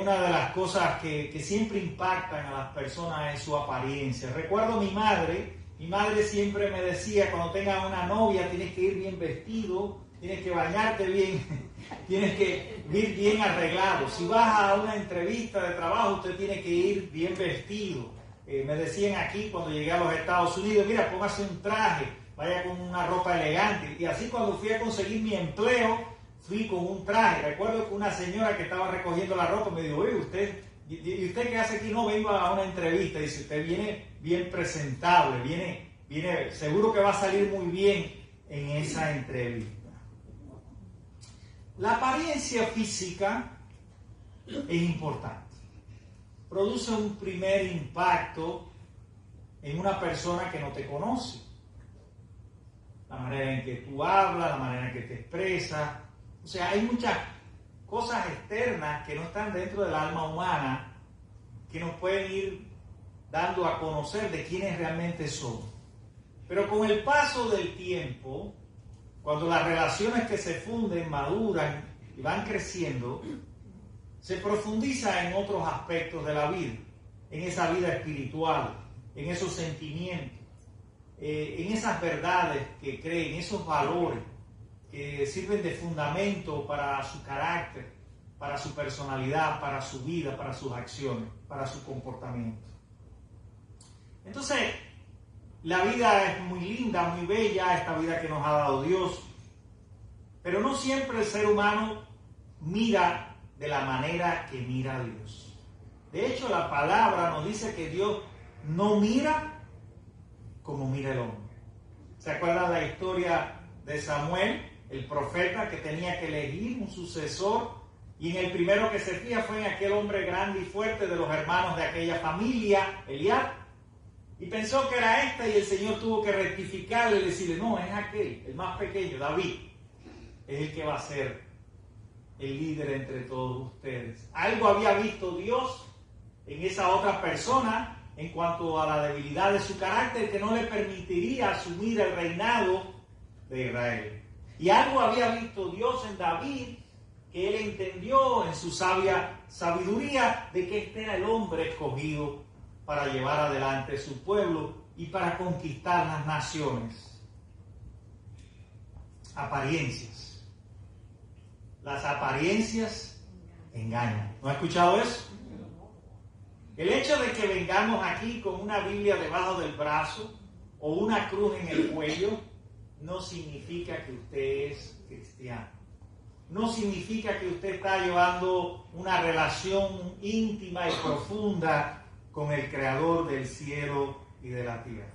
una de las cosas que siempre impactan a las personas es su apariencia. Recuerdo mi madre siempre me decía, cuando tengas una novia tienes que ir bien vestido, tienes que bañarte bien, tienes que ir bien arreglado. Si vas a una entrevista de trabajo, usted tiene que ir bien vestido. Me decían aquí cuando llegué a los Estados Unidos, mira, póngase un traje, vaya con una ropa elegante. Y así cuando fui a conseguir mi empleo, fui con un traje. Recuerdo que una señora que estaba recogiendo la ropa me dijo, oye, ¿y usted qué hace aquí? No, vengo a una entrevista. Dice, usted viene bien presentable, viene seguro que va a salir muy bien en esa entrevista. La apariencia física es importante. Produce un primer impacto en una persona que no te conoce. La manera en que tú hablas, la manera en que te expresas. O sea, hay muchas cosas externas que no están dentro del alma humana que nos pueden ir dando a conocer de quiénes realmente somos. Pero con el paso del tiempo, cuando las relaciones que se funden maduran y van creciendo, se profundiza en otros aspectos de la vida, en esa vida espiritual, en esos sentimientos, en esas verdades que creen, esos valores que sirven de fundamento para su carácter, para su personalidad, para su vida, para sus acciones, para su comportamiento. Entonces, la vida es muy linda, muy bella, esta vida que nos ha dado Dios, pero no siempre el ser humano mira de la manera que mira a Dios. De hecho, la palabra nos dice que Dios no mira como mira el hombre. ¿Se acuerdan la historia de Samuel, el profeta que tenía que elegir un sucesor? Y en el primero que se fija fue en aquel hombre grande y fuerte de los hermanos de aquella familia, Eliab. Y pensó que era y el Señor tuvo que rectificarle y decirle, no, es aquel, el más pequeño, David, es el que va a ser el líder entre todos ustedes. Algo había visto Dios en esa otra persona en cuanto a la debilidad de su carácter que no le permitiría asumir el reinado de Israel. Y algo había visto Dios en David que él entendió en su sabia sabiduría de que este era el hombre escogido para llevar adelante su pueblo y para conquistar las naciones. Apariencias. Las apariencias engañan. ¿No ha escuchado eso? El hecho de que vengamos aquí con una Biblia debajo del brazo o una cruz en el cuello no significa que usted es cristiano. No significa que usted está llevando una relación íntima y profunda con el Creador del cielo y de la tierra.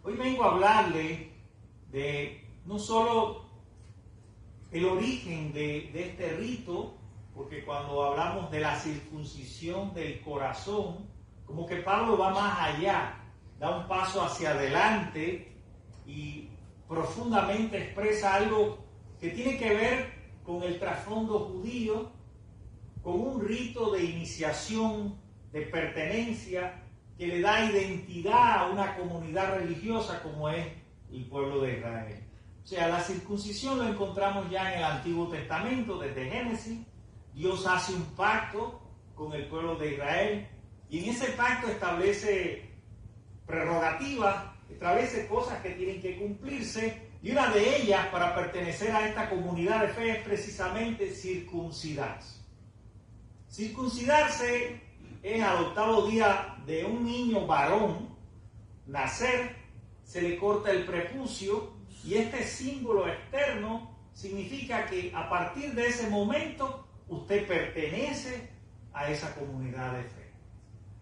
Hoy vengo a hablarle de no solo el origen de este rito, porque cuando hablamos de la circuncisión del corazón, como que Pablo va más allá, da un paso hacia adelante y profundamente expresa algo que tiene que ver con el trasfondo judío, con un rito de iniciación, de pertenencia, que le da identidad a una comunidad religiosa como es el pueblo de Israel. O sea, la circuncisión lo encontramos ya en el Antiguo Testamento, desde Génesis. Dios hace un pacto con el pueblo de Israel y en ese pacto establece prerrogativas, establece cosas que tienen que cumplirse y una de ellas para pertenecer a esta comunidad de fe es precisamente circuncidarse. Circuncidarse es al octavo día de un niño varón nacer, se le corta el prepucio y este símbolo externo significa que a partir de ese momento usted pertenece a esa comunidad de fe.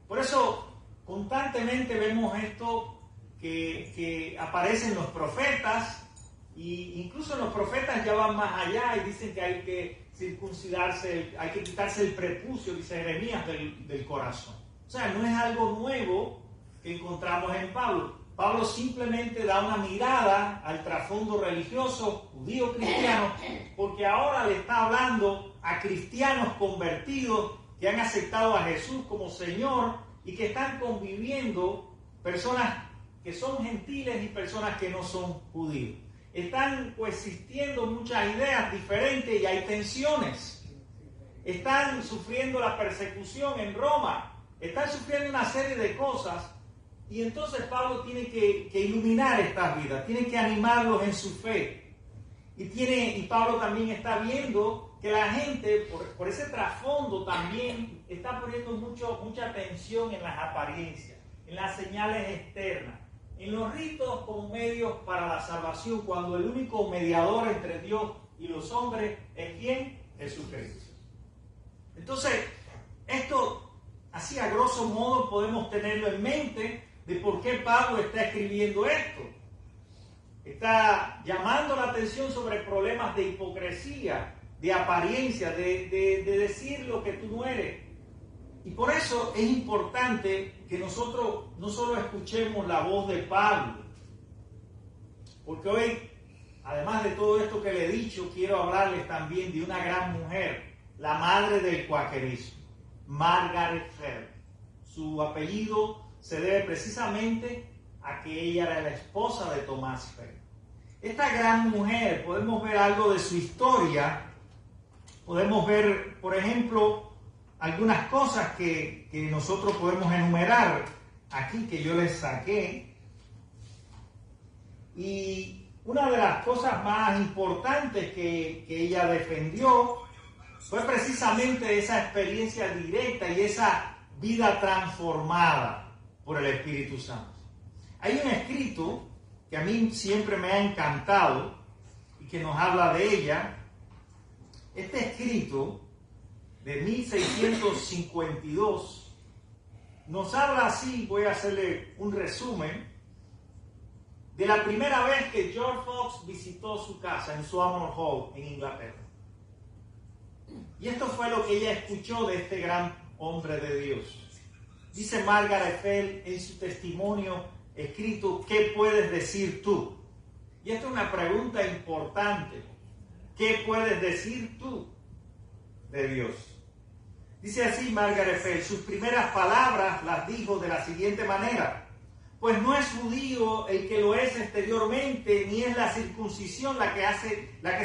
Por eso constantemente vemos esto que aparece en los profetas, e incluso los profetas ya van más allá y dicen que hay que circuncidarse, hay que quitarse el prepucio, dice Jeremías, del corazón. O sea, no es algo nuevo que encontramos en Pablo. Pablo simplemente da una mirada al trasfondo religioso judío-cristiano, porque ahora le está hablando a cristianos convertidos que han aceptado a Jesús como Señor y que están conviviendo, personas que son gentiles y personas que no son judíos. Están coexistiendo muchas ideas diferentes y hay tensiones. están sufriendo la persecución en Roma, están sufriendo una serie de cosas, y entonces Pablo tiene que iluminar estas vidas, tiene que animarlos en su fe. Y Pablo también está viendo que la gente, por ese trasfondo, también está poniendo mucha atención en las apariencias, en las señales externas, en los ritos como medios para la salvación, cuando el único mediador entre Dios y los hombres es ¿quién? Jesucristo. Entonces, esto, así a grosso modo, podemos tenerlo en mente de por qué Pablo está escribiendo esto. Está llamando la atención sobre problemas de hipocresía, de apariencia, de decir lo que tú no eres. Y por eso es importante que nosotros no solo escuchemos la voz de Pablo, porque hoy, además de todo esto que le he dicho, quiero hablarles también de una gran mujer, la madre del cuaquerismo, Margaret Fell. Su apellido se debe precisamente a que ella era la esposa de Tomás Fell. Esta gran mujer, podemos ver algo de su historia, podemos ver, por ejemplo, algunas cosas que nosotros podemos enumerar aquí, que yo les saqué. Y una de las cosas más importantes que ella defendió fue precisamente esa experiencia directa y esa vida transformada por el Espíritu Santo. Hay un escrito que a mí siempre me ha encantado y que nos habla de ella. Este escrito de 1652 nos habla así, voy a hacerle un resumen, de la primera vez que George Fox visitó su casa en Swanmore Hall, en Inglaterra. Y esto fue lo que ella escuchó de este gran hombre de Dios. Dice Margaret Fell en su testimonio escrito, ¿qué puedes decir tú? Y esta es una pregunta importante. ¿Qué puedes decir tú de Dios? Dice así Margaret Fell, sus primeras palabras las dijo de la siguiente manera: pues no es judío el que lo es exteriormente, ni es la circuncisión la que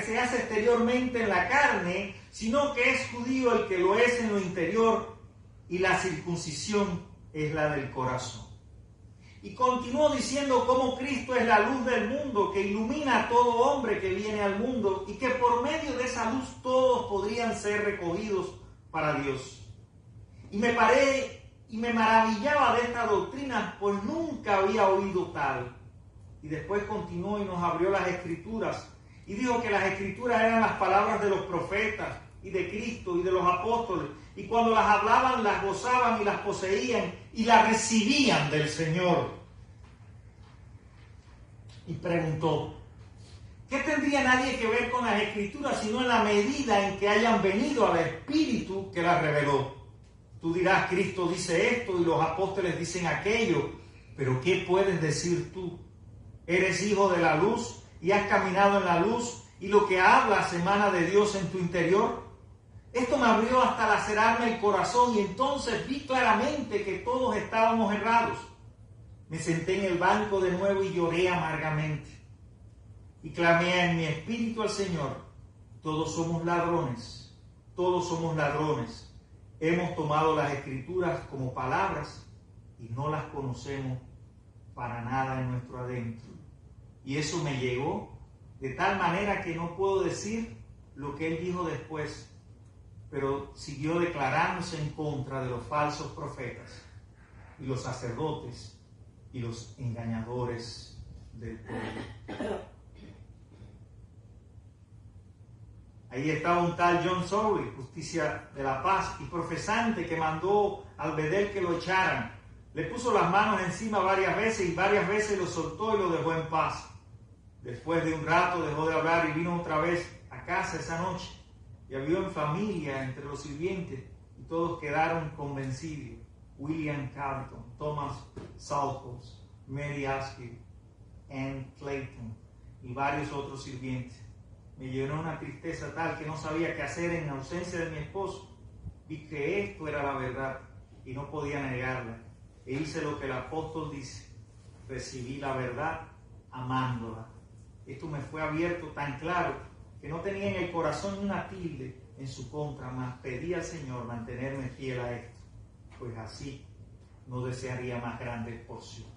se hace exteriormente en la carne, sino que es judío el que lo es en lo interior, y la circuncisión es la del corazón. Y continuó diciendo cómo Cristo es la luz del mundo, que ilumina a todo hombre que viene al mundo, y que por medio de esa luz todos podrían ser recogidos para Dios. Y me maravillaba de esta doctrina, pues nunca había oído tal. Y después continuó y nos abrió las Escrituras, y dijo que las Escrituras eran las palabras de los profetas, y de Cristo, y de los apóstoles, y cuando las hablaban, las gozaban y las poseían, y las recibían del Señor. Y preguntó, ¿qué tendría nadie que ver con las Escrituras, sino en la medida en que hayan venido al Espíritu que las reveló? Tú dirás, Cristo dice esto y los apóstoles dicen aquello, pero ¿qué puedes decir tú? Eres hijo de la luz y has caminado en la luz, y lo que hablas emana de Dios en tu interior. Esto me abrió hasta lacerarme el corazón, y entonces vi claramente que todos estábamos errados. Me senté en el banco de nuevo y lloré amargamente. Y clamé en mi espíritu al Señor: todos somos ladrones, todos somos ladrones. Hemos tomado las Escrituras como palabras y no las conocemos para nada en nuestro adentro. Y eso me llegó de tal manera que no puedo decir lo que él dijo después, pero siguió declarándose en contra de los falsos profetas y los sacerdotes y los engañadores del pueblo. Ahí estaba un tal John Sorry, justicia de la paz y profesante, que mandó al bedel que lo echaran. Le puso las manos encima varias veces y varias veces lo soltó y lo dejó en paz. Después de un rato dejó de hablar y vino otra vez a casa esa noche. Y había una familia entre los sirvientes y todos quedaron convencidos. William Carlton, Thomas Salthouse, Mary Askew, Anne Clayton y varios otros sirvientes. Me llenó una tristeza tal que no sabía qué hacer en ausencia de mi esposo. Vi que esto era la verdad y no podía negarla. E hice lo que el apóstol dice: recibí la verdad amándola. Esto me fue abierto tan claro que no tenía en el corazón ni una tilde en su contra, mas pedí al Señor mantenerme fiel a esto, pues así no desearía más grandes porciones.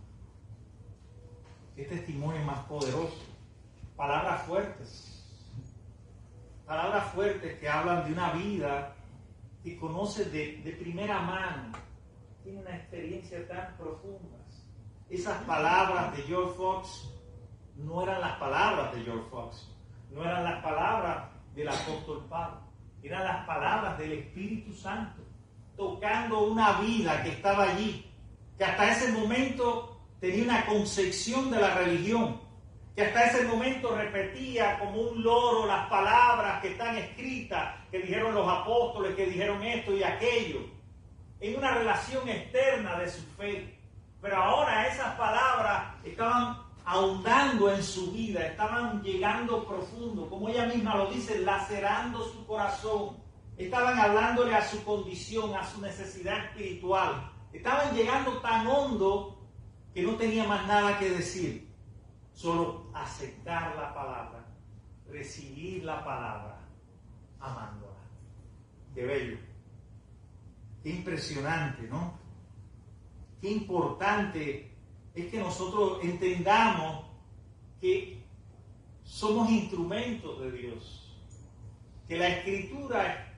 ¿Qué testimonio más poderoso? Palabras fuertes que hablan de una vida que conoce de primera mano, tiene una experiencia tan profunda. Esas palabras de George Fox no eran las palabras de George Fox, no eran las palabras del apóstol Pablo, eran las palabras del Espíritu Santo, tocando una vida que estaba allí, que hasta ese momento tenía una concepción de la religión, que hasta ese momento repetía como un loro las palabras que están escritas, que dijeron los apóstoles, que dijeron esto y aquello, en una relación externa de su fe. Pero ahora esas palabras estaban ahondando en su vida, estaban llegando profundo, como ella misma lo dice, lacerando su corazón. Estaban hablándole a su condición, a su necesidad espiritual. Estaban llegando tan hondo que no tenía más nada que decir. Solo aceptar la palabra, recibir la palabra, amándola. Qué bello. Qué impresionante, ¿no? Qué importante es que nosotros entendamos que somos instrumentos de Dios. Que la escritura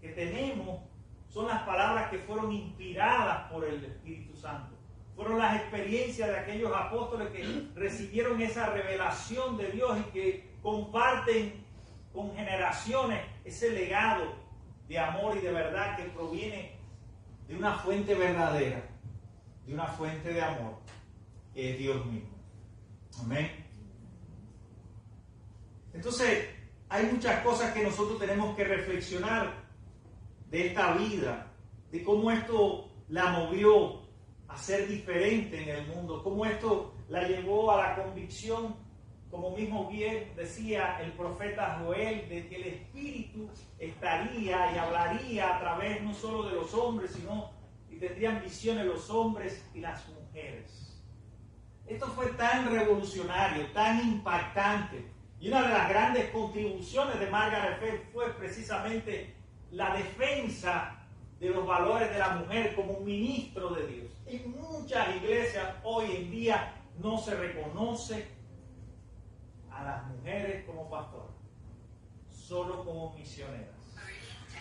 que tenemos son las palabras que fueron inspiradas por el Espíritu Santo. Fueron las experiencias de aquellos apóstoles que recibieron esa revelación de Dios y que comparten con generaciones ese legado de amor y de verdad que proviene de una fuente verdadera, de una fuente de amor, que es Dios mismo. Amén. Entonces, hay muchas cosas que nosotros tenemos que reflexionar de esta vida, de cómo esto la movió a ser diferente en el mundo, cómo esto la llevó a la convicción, como mismo bien decía el profeta Joel, de que el Espíritu estaría y hablaría a través no solo de los hombres, sino y tendrían visiones los hombres y las mujeres. Esto fue tan revolucionario, tan impactante, y una de las grandes contribuciones de Margaret Fuller fue precisamente la defensa de los valores de la mujer como un ministro de Dios. En muchas iglesias hoy en día no se reconoce a las mujeres como pastoras, solo como misioneras,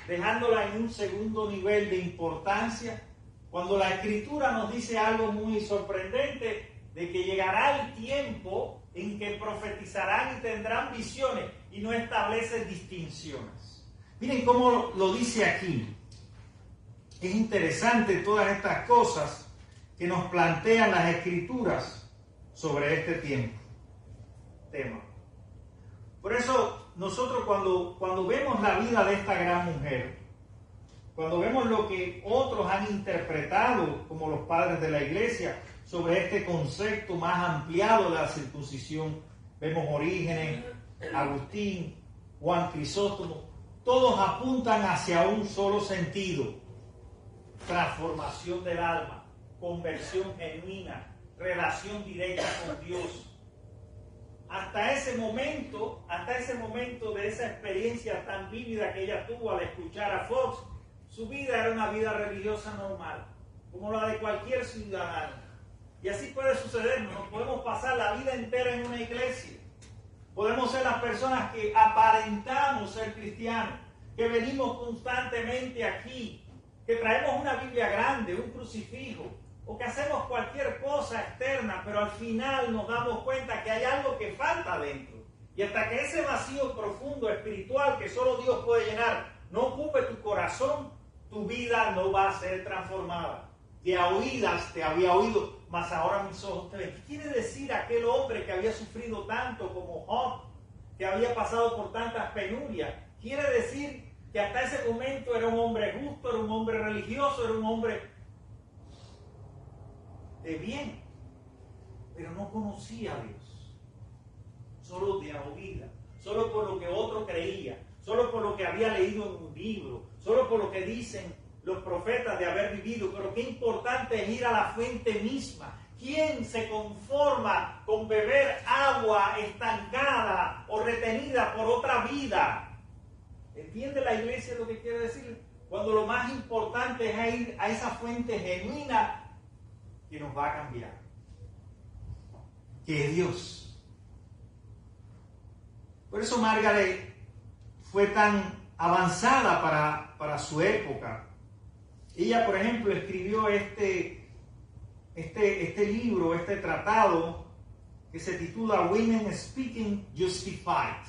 dejándola en un segundo nivel de importancia, cuando la Escritura nos dice algo muy sorprendente, de que llegará el tiempo en que profetizarán y tendrán visiones y no establecen distinciones. Miren cómo lo dice aquí. Es interesante todas estas cosas que nos plantean las Escrituras sobre este tema. Por eso nosotros cuando vemos la vida de esta gran mujer, cuando vemos lo que otros han interpretado como los padres de la iglesia sobre este concepto más ampliado de la circuncisión, vemos Orígenes, Agustín, Juan Crisóstomo, todos apuntan hacia un solo sentido: transformación del alma, conversión genuina, relación directa con Dios. Hasta ese momento de esa experiencia tan vívida que ella tuvo al escuchar a Fox, su vida era una vida religiosa normal, como la de cualquier ciudadano. Y así puede sucedernos. Nos podemos pasar la vida entera en una iglesia. Podemos ser las personas que aparentamos ser cristianos, que venimos constantemente aquí, que traemos una Biblia grande, un crucifijo, o que hacemos cualquier cosa externa, pero al final nos damos cuenta que hay algo que falta dentro. Y hasta que ese vacío profundo espiritual que solo Dios puede llenar no ocupe tu corazón, tu vida no va a ser transformada. De a oídas te había oído, mas ahora mis ojos te ven. ¿Qué quiere decir aquel hombre que había sufrido tanto como Job, que había pasado por tantas penurias? Quiere decir que hasta ese momento era un hombre justo, era un hombre religioso, era un hombre de bien, pero no conocía a Dios, solo de a oídas, solo por lo que otro creía, solo por lo que había leído en un libro, solo por lo que dicen los profetas de haber vivido. Pero qué importante es ir a la fuente misma. ¿Quién se conforma con beber agua estancada o retenida por otra vida? ¿Entiende la iglesia lo que quiere decir? Cuando lo más importante es ir a esa fuente genuina que nos va a cambiar, que es Dios. Por eso Margaret fue tan avanzada para su época. Ella, por ejemplo, escribió este libro, este tratado, que se titula Women Speaking Justified.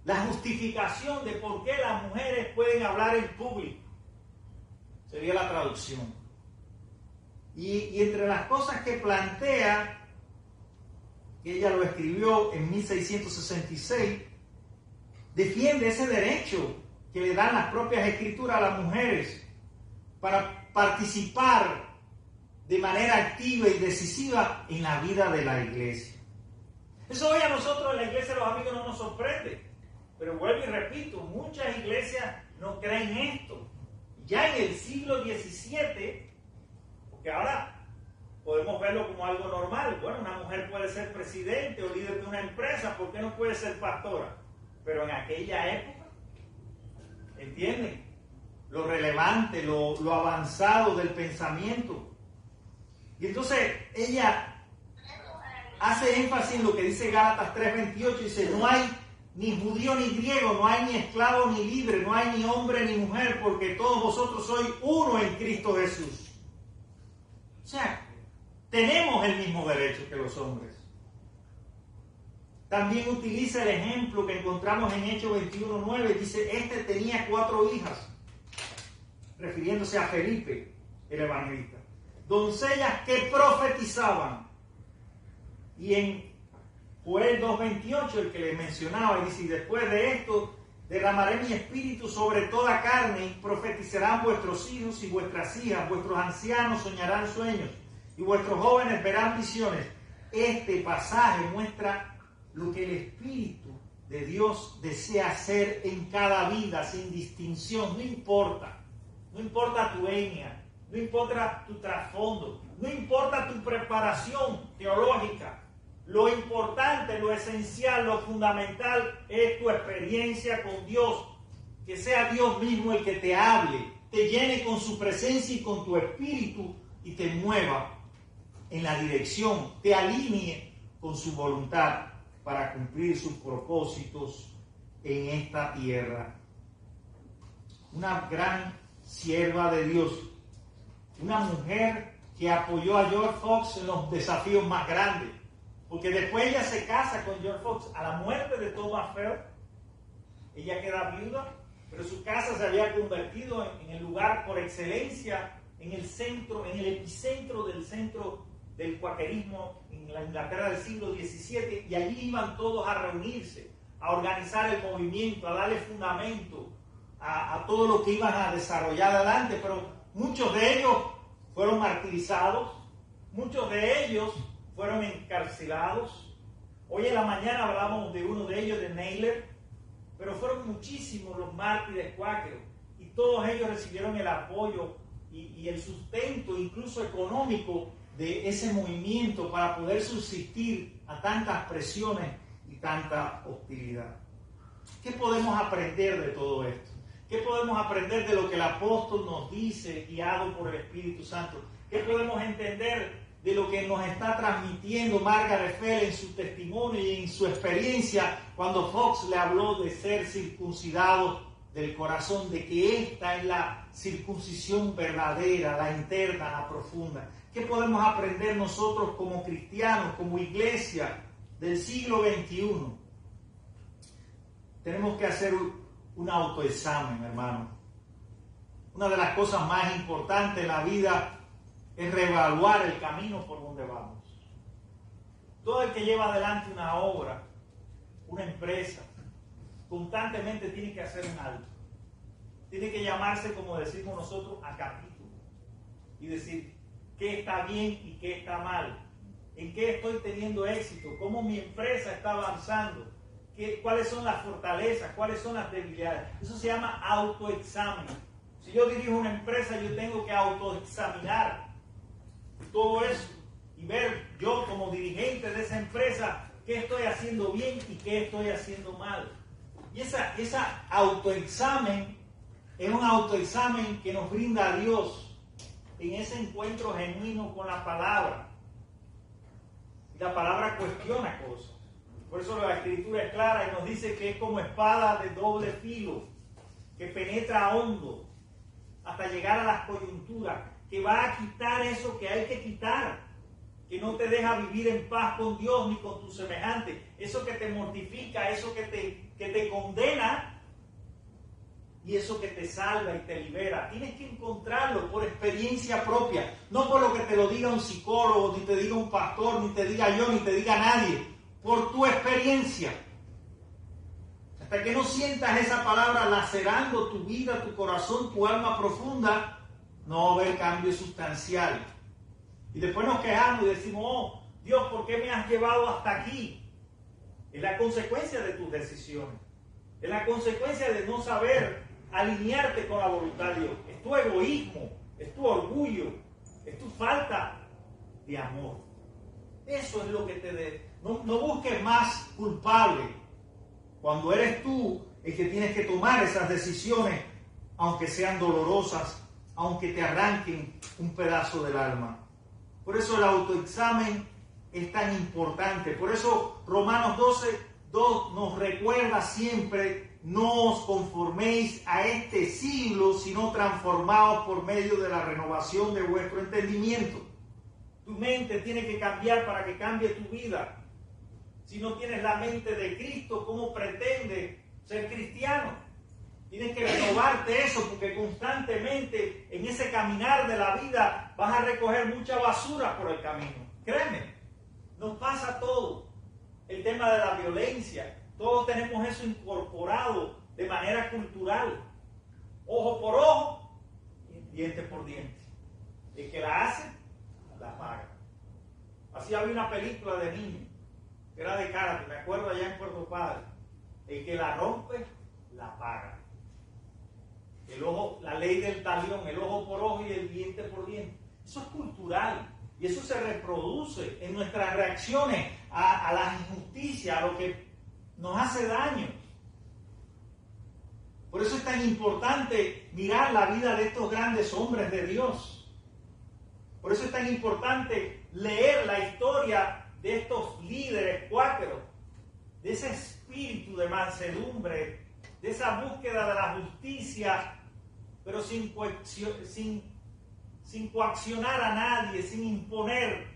La justificación de por qué las mujeres pueden hablar en público. Sería la traducción. Y entre las cosas que plantea, que ella lo escribió en 1666, defiende ese derecho que le dan las propias escrituras a las mujeres para participar de manera activa y decisiva en la vida de la iglesia. Eso hoy a nosotros en la iglesia de los amigos no nos sorprende, pero vuelvo y repito, muchas iglesias no creen esto. Ya en el siglo XVII, porque ahora podemos verlo como algo normal, bueno, una mujer puede ser presidente o líder de una empresa, ¿por qué no puede ser pastora? Pero en aquella época, ¿entienden? Lo relevante, lo avanzado del pensamiento. Y entonces ella hace énfasis en lo que dice Gálatas 3:28, dice, no hay ni judío ni griego, no hay ni esclavo ni libre, no hay ni hombre ni mujer, porque todos vosotros sois uno en Cristo Jesús. O sea, tenemos el mismo derecho que los hombres. También utiliza el ejemplo que encontramos en Hechos 21:9, dice, este tenía 4 hijas, refiriéndose a Felipe, el evangelista, doncellas que profetizaban. Y en Joel 2:28, el que le mencionaba, dice, y después de esto derramaré mi espíritu sobre toda carne y profetizarán vuestros hijos y vuestras hijas, vuestros ancianos soñarán sueños y vuestros jóvenes verán visiones. Este pasaje muestra lo que el Espíritu de Dios desea hacer en cada vida sin distinción, no importa tu etnia, no importa tu trasfondo, no importa tu preparación teológica. Lo importante, lo esencial, lo fundamental es tu experiencia con Dios. Que sea Dios mismo el que te hable, te llene con su presencia y con tu espíritu y te mueva en la dirección, te alinee con su voluntad para cumplir sus propósitos en esta tierra. Una gran sierva de Dios, una mujer que apoyó a George Fox en los desafíos más grandes. Porque después ella se casa con George Fox. A la muerte de Thomas Fell, ella queda viuda, pero su casa se había convertido en el lugar por excelencia, en el centro, en el epicentro del cuaquerismo en la Inglaterra del siglo XVII, y allí iban todos a reunirse, a organizar el movimiento, a darle fundamento a todo lo que iban a desarrollar adelante. Pero muchos de ellos fueron martirizados, muchos de ellos fueron encarcelados. Hoy en la mañana hablamos de uno de ellos, de Naylor, pero fueron muchísimos los mártires cuáqueros, y todos ellos recibieron el apoyo y el sustento, incluso económico, de ese movimiento para poder subsistir a tantas presiones y tanta hostilidad. ¿Qué podemos aprender de todo esto? ¿Qué podemos aprender de lo que el apóstol nos dice, guiado por el Espíritu Santo? ¿Qué podemos entender de lo que nos está transmitiendo Margaret Fell en su testimonio y en su experiencia cuando Fox le habló de ser circuncidados del corazón, de que esta es la circuncisión verdadera, la interna, la profunda? ¿Qué podemos aprender nosotros como cristianos, como iglesia del siglo XXI? Tenemos que hacer un autoexamen, hermano. Una de las cosas más importantes en la vida es reevaluar el camino por donde vamos. Todo el que lleva adelante una obra, una empresa, constantemente tiene que hacer un alto. Tiene que llamarse, como decimos nosotros, a capítulo y decir qué está bien y qué está mal, en qué estoy teniendo éxito, cómo mi empresa está avanzando, cuáles son las fortalezas, cuáles son las debilidades. Eso se llama autoexamen. Si yo dirijo una empresa, yo tengo que autoexaminar todo eso y ver yo como dirigente de esa empresa qué estoy haciendo bien y qué estoy haciendo mal. Y esa autoexamen es un autoexamen que nos brinda Dios en ese encuentro genuino con la palabra. Y la palabra cuestiona cosas. Por eso la Escritura es clara y nos dice que es como espada de doble filo, que penetra hondo hasta llegar a las coyunturas, que va a quitar eso que hay que quitar, que no te deja vivir en paz con Dios ni con tus semejantes, eso que te mortifica, eso que te condena y eso que te salva y te libera. Tienes que encontrarlo por experiencia propia, no por lo que te lo diga un psicólogo, ni te diga un pastor, ni te diga yo, ni te diga nadie. Por tu experiencia. Hasta que no sientas esa palabra lacerando tu vida, tu corazón, tu alma profunda, no va a haber cambio sustancial. Y después nos quejamos y decimos, oh, Dios, ¿por qué me has llevado hasta aquí? Es la consecuencia de tus decisiones. Es la consecuencia de no saber alinearte con la voluntad de Dios. Es tu egoísmo, es tu orgullo, es tu falta de amor. Eso es lo que te no busques más culpable cuando eres tú el que tienes que tomar esas decisiones, aunque sean dolorosas, aunque te arranquen un pedazo del alma. Por eso el autoexamen es tan importante. Por eso Romanos 12:2 nos recuerda siempre: no os conforméis a este siglo, sino transformaos por medio de la renovación de vuestro entendimiento. Tu mente tiene que cambiar para que cambie tu vida. Si no tienes la mente de Cristo, ¿cómo pretendes ser cristiano? Tienes que renovarte eso, porque constantemente en ese caminar de la vida vas a recoger mucha basura por el camino. Créeme, nos pasa todo. El tema de la violencia, todos tenemos eso incorporado de manera cultural. Ojo por ojo, diente por diente. El que la hace, la paga. Así había una película de niños, que era de karate, me acuerdo allá en Puerto Padre. El que la rompe, la paga. El ojo, la ley del talión, el ojo por ojo y el diente por diente. Eso es cultural y eso se reproduce en nuestras reacciones a la injusticia, a lo que nos hace daño. Por eso es tan importante mirar la vida de estos grandes hombres de Dios. Por eso es tan importante leer la historia de estos líderes cuáqueros, de ese espíritu de mansedumbre, de esa búsqueda de la justicia, pero sin coaccionar a nadie, sin imponer,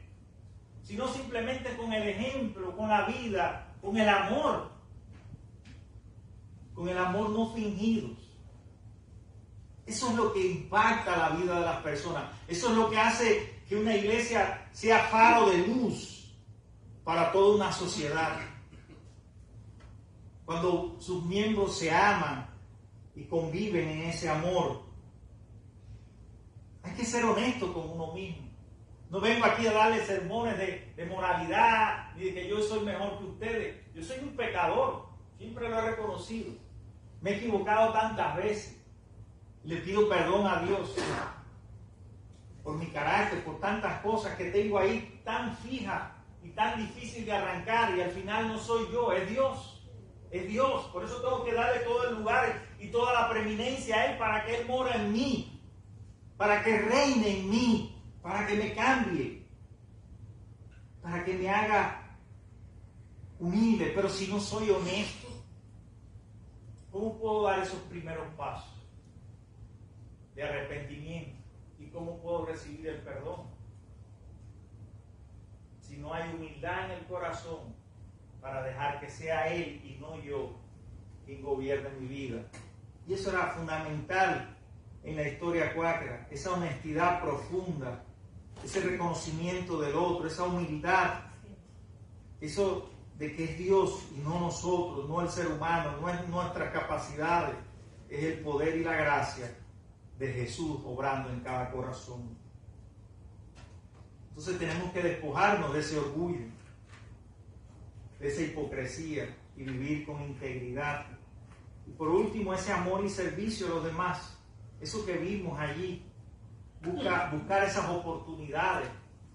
sino simplemente con el ejemplo, con la vida, con el amor no fingidos. Eso es lo que impacta la vida de las personas. Eso es lo que hace que una iglesia sea faro de luz para toda una sociedad. Cuando sus miembros se aman y conviven en ese amor. Hay que ser honesto con uno mismo. No vengo aquí a darles sermones de moralidad, ni de que yo soy mejor que ustedes. Yo soy un pecador, siempre lo he reconocido. Me he equivocado tantas veces. Le pido perdón a Dios por mi carácter, por tantas cosas que tengo ahí tan fijas y tan difícil de arrancar, y al final no soy yo, es Dios. Es Dios. Por eso tengo que darle todo el lugar y toda la preeminencia a Él, para que Él mora en mí, para que reine en mí, para que me cambie, para que me haga humilde. Pero si no soy honesto, ¿cómo puedo dar esos primeros pasos de arrepentimiento? ¿Y cómo puedo recibir el perdón? Si no hay humildad en el corazón para dejar que sea Él y no yo quien gobierne mi vida. Y eso era fundamental en la historia cuáquera, esa honestidad profunda, ese reconocimiento del otro, esa humildad, eso de que es Dios y no nosotros, no el ser humano, no es nuestras capacidades, es el poder y la gracia de Jesús obrando en cada corazón. Entonces tenemos que despojarnos de ese orgullo, de esa hipocresía, y vivir con integridad. Y por último, ese amor y servicio a los demás, eso que vimos allí, buscar esas oportunidades.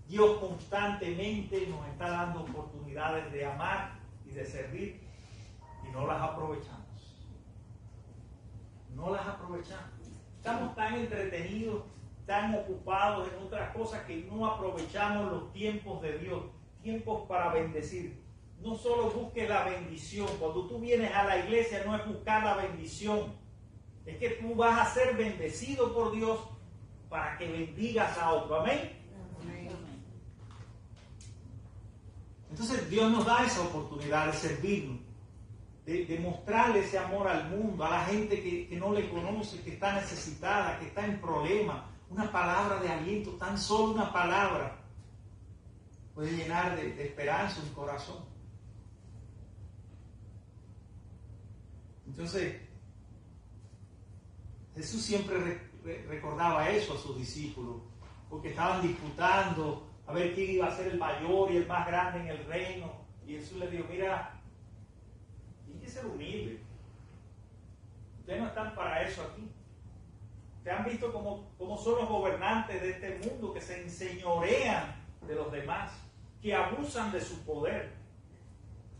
Dios constantemente nos está dando oportunidades de amar y de servir, y no las aprovechamos. no las aprovechamos. Estamos tan entretenidos, tan ocupados en otras cosas que no aprovechamos los tiempos de Dios, tiempos para bendecir. No solo busques la bendición, cuando tú vienes a la iglesia no es buscar la bendición, es que tú vas a ser bendecido por Dios para que bendigas a otro. Amén. Entonces Dios nos da esa oportunidad de servirnos, de mostrarle ese amor al mundo, a la gente que no le conoce, que está necesitada, que está en problemas. Una palabra de aliento, tan solo una palabra, puede llenar de esperanza un corazón. Entonces, Jesús siempre recordaba eso a sus discípulos, porque estaban disputando a ver quién iba a ser el mayor y el más grande en el reino. Y Jesús les dijo, mira, tienen que ser humildes. Ustedes no están para eso aquí. Ustedes han visto cómo son los gobernantes de este mundo, que se enseñorean de los demás, que abusan de su poder.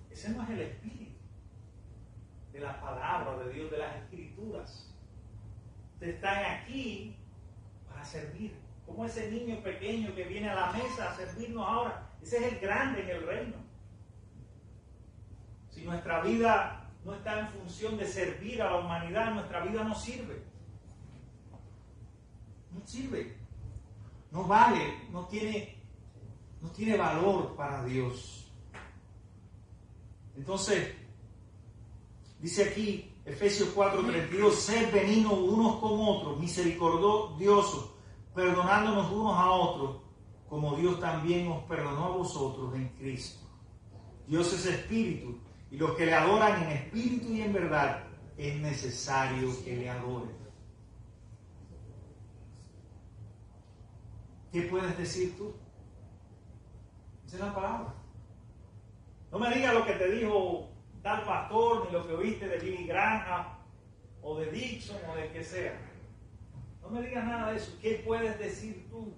Ese no es el espíritu de la palabra de Dios, de las escrituras. Ustedes están aquí para servir. Como ese niño pequeño que viene a la mesa a servirnos ahora. Ese es el grande en el reino. Si nuestra vida no está en función de servir a la humanidad, nuestra vida no sirve. No sirve. No vale, no tiene valor para Dios. Entonces, dice aquí, Efesios 4:32, sed benignos unos con otros, misericordiosos, perdonándonos unos a otros, como Dios también os perdonó a vosotros en Cristo. Dios es espíritu, y los que le adoran en espíritu y en verdad, es necesario que le adoren. ¿Qué puedes decir tú? Esa es la palabra. No me digas lo que te dijo tal pastor, ni lo que oíste de Billy Graham, o de Dixon, o de que sea. No me digas nada de eso. ¿Qué puedes decir tú?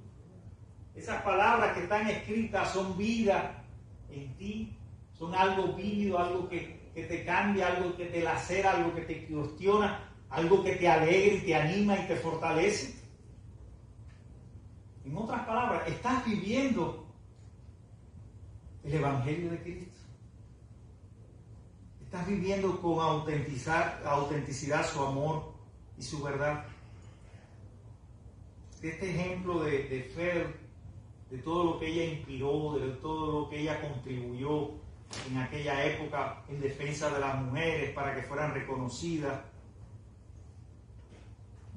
Esas palabras que están escritas son vida en ti, son algo vívido, algo que te cambia, algo que te lacera, algo que te cuestiona, algo que te alegra y te anima y te fortalece. En otras palabras, estás viviendo el Evangelio de Cristo. Estás viviendo con autenticidad su amor y su verdad. Este ejemplo de Fer, de todo lo que ella inspiró, de todo lo que ella contribuyó en aquella época en defensa de las mujeres para que fueran reconocidas,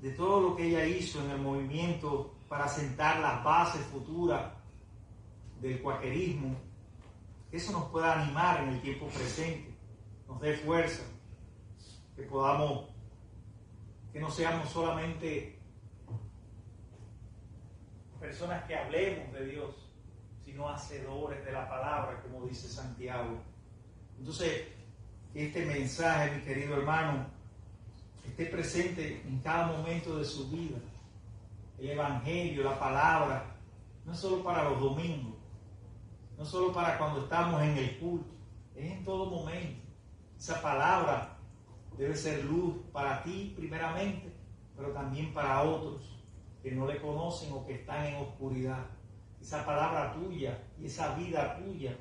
de todo lo que ella hizo en el movimiento para sentar las bases futuras del cuaquerismo, eso nos pueda animar en el tiempo presente, nos dé fuerza, que no seamos solamente personas que hablemos de Dios, sino hacedores de la palabra, como dice Santiago. Entonces, que este mensaje, mi querido hermano, esté presente en cada momento de su vida. El Evangelio, la palabra, no es solo para los domingos, no solo para cuando estamos en el culto, es en todo momento. Esa palabra debe ser luz para ti primeramente, pero también para otros que no le conocen o que están en oscuridad. Esa palabra tuya y esa vida tuya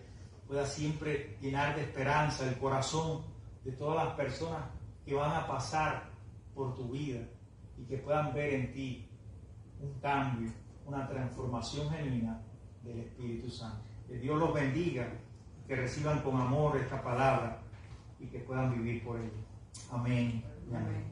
pueda siempre llenar de esperanza el corazón de todas las personas que van a pasar por tu vida y que puedan ver en ti un cambio, una transformación genuina del Espíritu Santo. Que Dios los bendiga, que reciban con amor esta palabra y que puedan vivir por ella. Amén y amén.